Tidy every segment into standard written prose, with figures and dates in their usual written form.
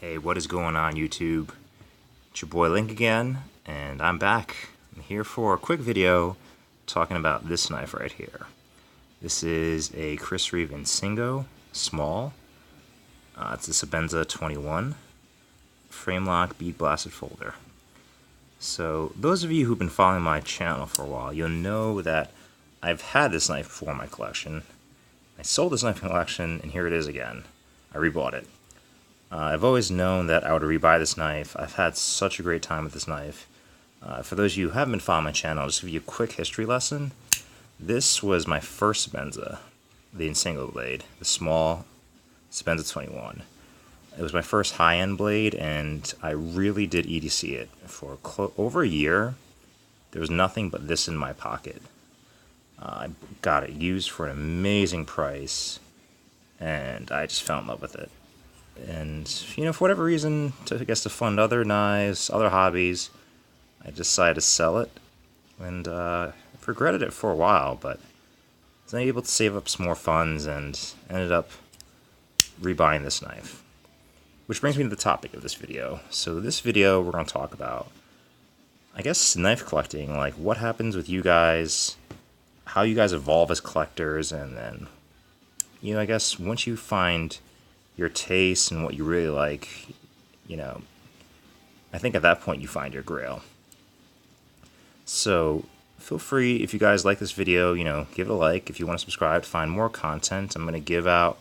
Hey, what is going on, YouTube? It's your boy Link again, and I'm back. I'm here for a quick video talking about this knife right here. This is a Reeve Insingo small. It's a Sebenza 21 frame lock bead blasted folder. So those of you who've been following my channel for a while, you'll know that I've had this knife before in my collection. I sold this knife in my collection, and here it is again. I rebought it. I've always known that I would rebuy this knife. I've had such a great time with this knife. For those of you who haven't been following my channel, I'll just give you a quick history lesson. This was my first Sebenza, the Insingo blade, the small Sebenza 21. It was my first high-end blade, and I really did EDC it. For over a year, there was nothing but this in my pocket. I got it used for an amazing price, and I just fell in love with it. And, you know, for whatever reason, I guess to fund other knives, other hobbies, I decided to sell it. And I've regretted it for a while, but I was able to save up some more funds and ended up rebuying this knife. Which brings me to the topic of this video. So this video, we're going to talk about, I guess, knife collecting, like what happens with you guys, how you guys evolve as collectors, and then, you know, I guess once you find your taste and what you really like, you know, I think at that point you find your grail. So feel free, if you guys like this video, you know, give it a like. If you want to subscribe to find more content, I'm going to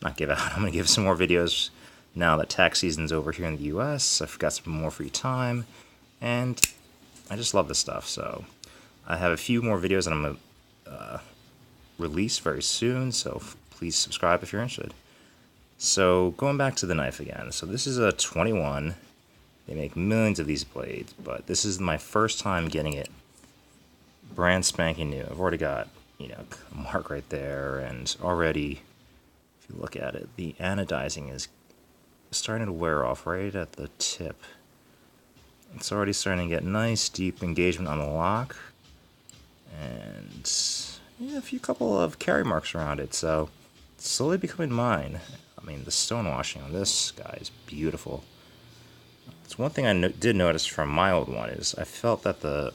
I'm going to give some more videos now that tax season's over here in the US. I've got some more free time, and I just love this stuff. So I have a few more videos that I'm going to release very soon, so please subscribe if you're interested. So going back to the knife again, so this is a 21. They make millions of these blades, but this is my first time getting it brand spanking new. I've already got, you know, a mark right there, and already, if you look at it, the anodizing is starting to wear off right at the tip. It's already starting to get nice deep engagement on the lock, and yeah, a couple of carry marks around it, so it's slowly becoming mine. I mean, the stonewashing on this guy is beautiful. It's one thing I did notice from my old one is I felt that the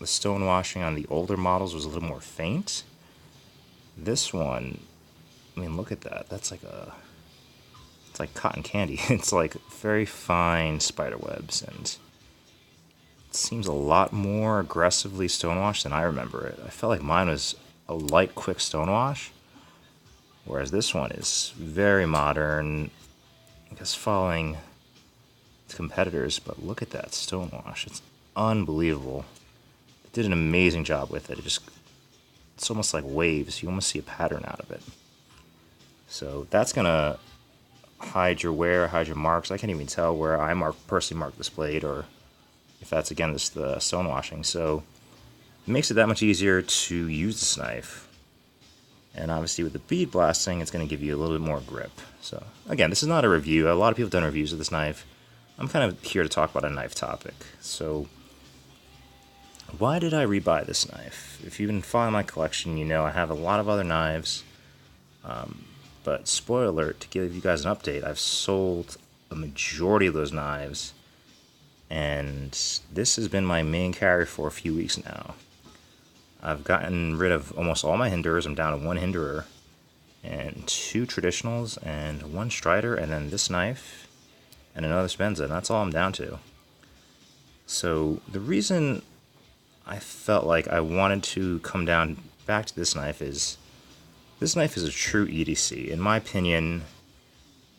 stonewashing on the older models was a little more faint. This one, I mean, look at that. That's like it's like cotton candy. It's like very fine spider webs, and it seems a lot more aggressively stonewashed than I remember it. I felt like mine was a light, quick stonewash, whereas this one is very modern, I guess following its competitors, but look at that stonewash. It's unbelievable. They did an amazing job with it. It's almost like waves. You almost see a pattern out of it. So that's going to hide your wear, hide your marks. I can't even tell where I personally mark this blade, or if that's, again, the stonewashing. So it makes it that much easier to use this knife. And obviously with the bead blasting, it's going to give you a little bit more grip. So again, this is not a review. A lot of people have done reviews of this knife. I'm kind of here to talk about a knife topic. So why did I rebuy this knife? If you've been following my collection, you know I have a lot of other knives. But spoiler alert, to give you guys an update, I've sold a majority of those knives. And this has been my main carry for a few weeks now. I've gotten rid of almost all my hinders. I'm down to one hinderer and two traditionals and one strider, and then this knife and another Sebenza, and that's all I'm down to. So the reason I felt like I wanted to come down back to this knife is a true EDC. In my opinion,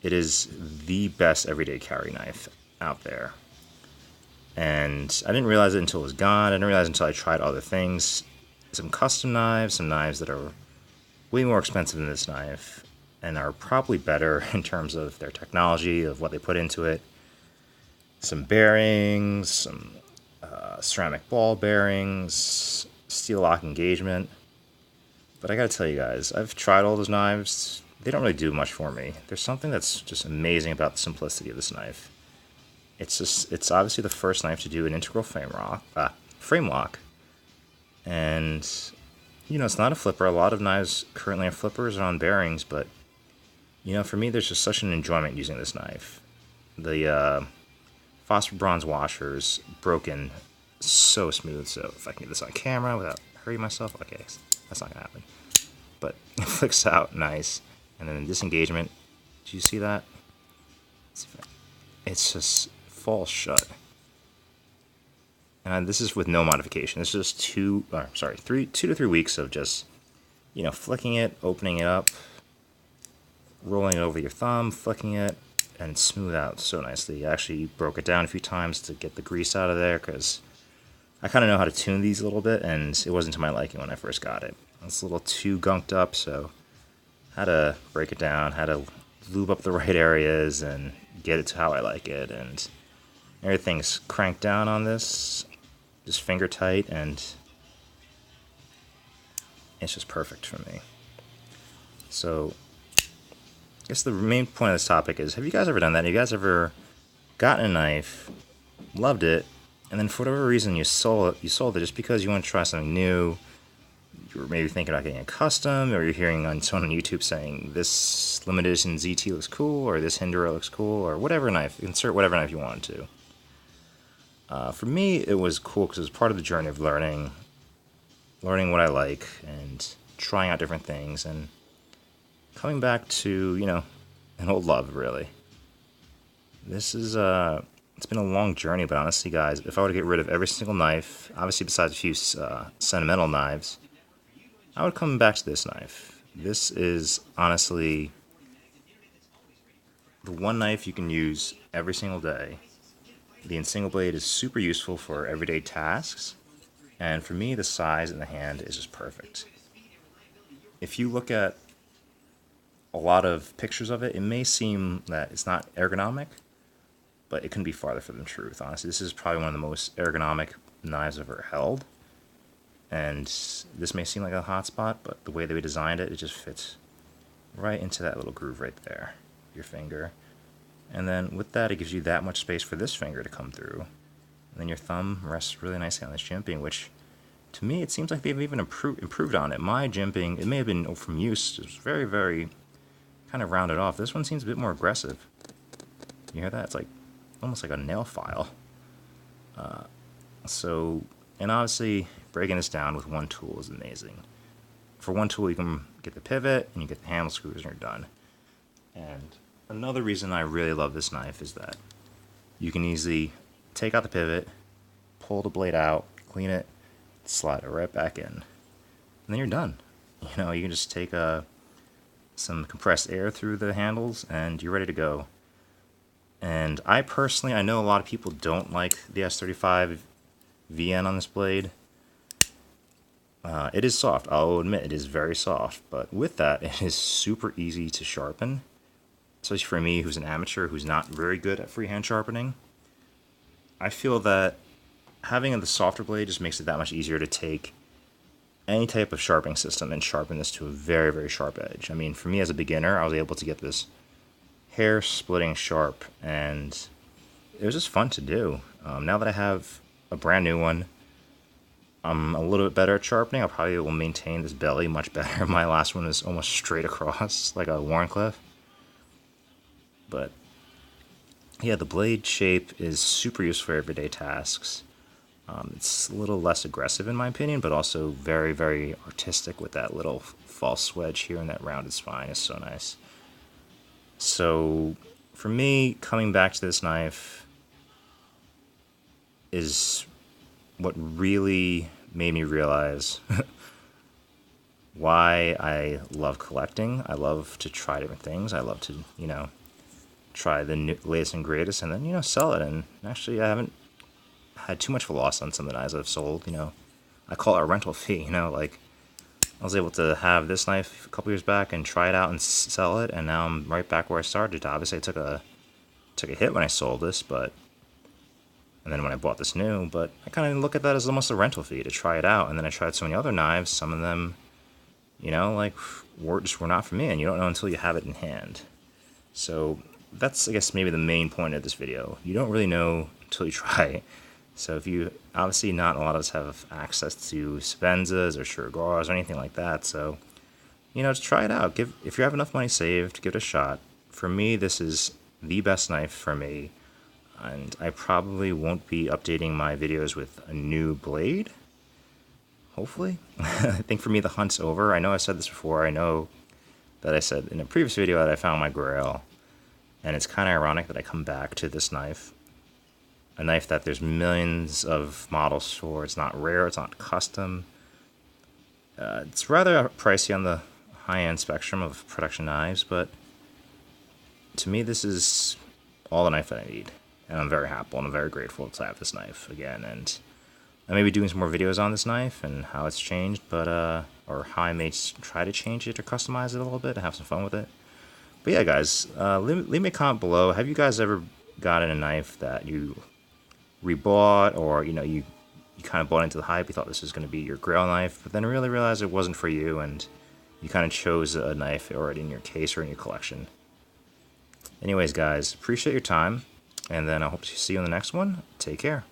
it is the best everyday carry knife out there. And I didn't realize it until it was gone. I didn't realize it until I tried other things. Some custom knives, some knives that are way more expensive than this knife and are probably better in terms of their technology, of what they put into it. Some bearings, some ceramic ball bearings, steel lock engagement. But I gotta tell you guys, I've tried all those knives. They don't really do much for me. There's something that's just amazing about the simplicity of this knife. It's obviously the first knife to do an integral frame lock. And, you know, it's not a flipper. A lot of knives currently have flippers or on bearings, but, you know, for me, there's just such an enjoyment using this knife. the phosphor bronze washers broken so smooth. So if I can get this on camera without hurting myself, okay, that's not gonna happen. But it flicks out nice. And then the disengagement, do you see that? It's just falls shut. And this is with no modification. This is just 2 to 3 weeks of just, you know, flicking it, opening it up, rolling it over your thumb, flicking it, and smooth out so nicely. I actually broke it down a few times to get the grease out of there because I kind of know how to tune these a little bit, and it wasn't to my liking when I first got it. It's a little too gunked up, so I had to break it down, had to lube up the right areas and get it to how I like it, and everything's cranked down on this, just finger tight, and it's just perfect for me. So I guess the main point of this topic is, have you guys ever done that? Have you guys ever gotten a knife, loved it, and then for whatever reason you sold it just because you want to try something new? You were maybe thinking about getting a custom, or you're hearing on someone on YouTube saying this limited edition ZT looks cool, or this Hindura looks cool, or whatever knife, insert whatever knife you wanted to. For me, it was cool because it was part of the journey of learning what I like and trying out different things and coming back to, you know, an old love, really. This is, it's been a long journey, but honestly, guys, if I were to get rid of every single knife, obviously besides a few sentimental knives, I would come back to this knife. This is honestly the one knife you can use every single day. The single blade is super useful for everyday tasks, and for me, the size in the hand is just perfect. If you look at a lot of pictures of it, it may seem that it's not ergonomic, but it couldn't be farther from the truth. Honestly, this is probably one of the most ergonomic knives I've ever held, and this may seem like a hot spot, but the way that we designed it, it just fits right into that little groove right there, your finger. And then with that, it gives you that much space for this finger to come through. And then your thumb rests really nicely on this jimping, which to me, it seems like they've even improved on it. My jimping, it may have been from use, it was very, very kind of rounded off. This one seems a bit more aggressive. You hear that? It's like almost like a nail file. And obviously, breaking this down with one tool is amazing. For one tool, you can get the pivot, and you get the handle screws, and you're done. And another reason I really love this knife is that you can easily take out the pivot, pull the blade out, clean it, slide it right back in, and then you're done. You know, you can just take some compressed air through the handles, and you're ready to go. And I know a lot of people don't like the S35 VN on this blade. It is soft, I'll admit, it is very soft, but with that, it is super easy to sharpen. Especially for me, who's an amateur, who's not very good at freehand sharpening. I feel that having the softer blade just makes it that much easier to take any type of sharpening system and sharpen this to a very, very sharp edge. I mean, for me as a beginner, I was able to get this hair-splitting sharp, and it was just fun to do. Now that I have a brand new one, I'm a little bit better at sharpening. I probably will maintain this belly much better. My last one is almost straight across, like a Warncliffe. But yeah, the blade shape is super useful for everyday tasks. It's a little less aggressive in my opinion, but also very, very artistic with that little false wedge here and that rounded spine is so nice. So for me, coming back to this knife is what really made me realize why I love collecting. I love to try different things. I love to, you know, try the latest and greatest, and then, you know, sell it. And actually, I haven't had too much of a loss on some of the knives I've sold. You know, I call it a rental fee. You know, like I was able to have this knife a couple years back and try it out and sell it, and now I'm right back where I started. Obviously, I took a hit when I sold this, and then when I bought this new, but I kind of look at that as almost a rental fee to try it out. And then I tried so many other knives. Some of them, you know, like were not for me, and you don't know until you have it in hand. So that's, I guess, maybe the main point of this video. You don't really know until you try it. So if you, obviously not a lot of us have access to Sebenzas or Shurgars or anything like that. So, you know, just try it out. If you have enough money saved, give it a shot. For me, this is the best knife for me, and I probably won't be updating my videos with a new blade. Hopefully. I think for me the hunt's over. I know I said this before. I know that I said in a previous video that I found my grail, and it's kind of ironic that I come back to this knife. A knife that there's millions of models for. It's not rare, it's not custom. It's rather pricey on the high-end spectrum of production knives, but to me this is all the knife that I need. And I'm very happy and I'm very grateful to have this knife again. And I may be doing some more videos on this knife and how it's changed, but or how I may try to change it or customize it a little bit and have some fun with it. But yeah, guys, leave me a comment below. Have you guys ever gotten a knife that you rebought, or you kind of bought into the hype, you thought this was going to be your grail knife, but then really realized it wasn't for you, and you kind of chose a knife already in your case or in your collection? Anyways, guys, appreciate your time, and then I hope to see you in the next one. Take care.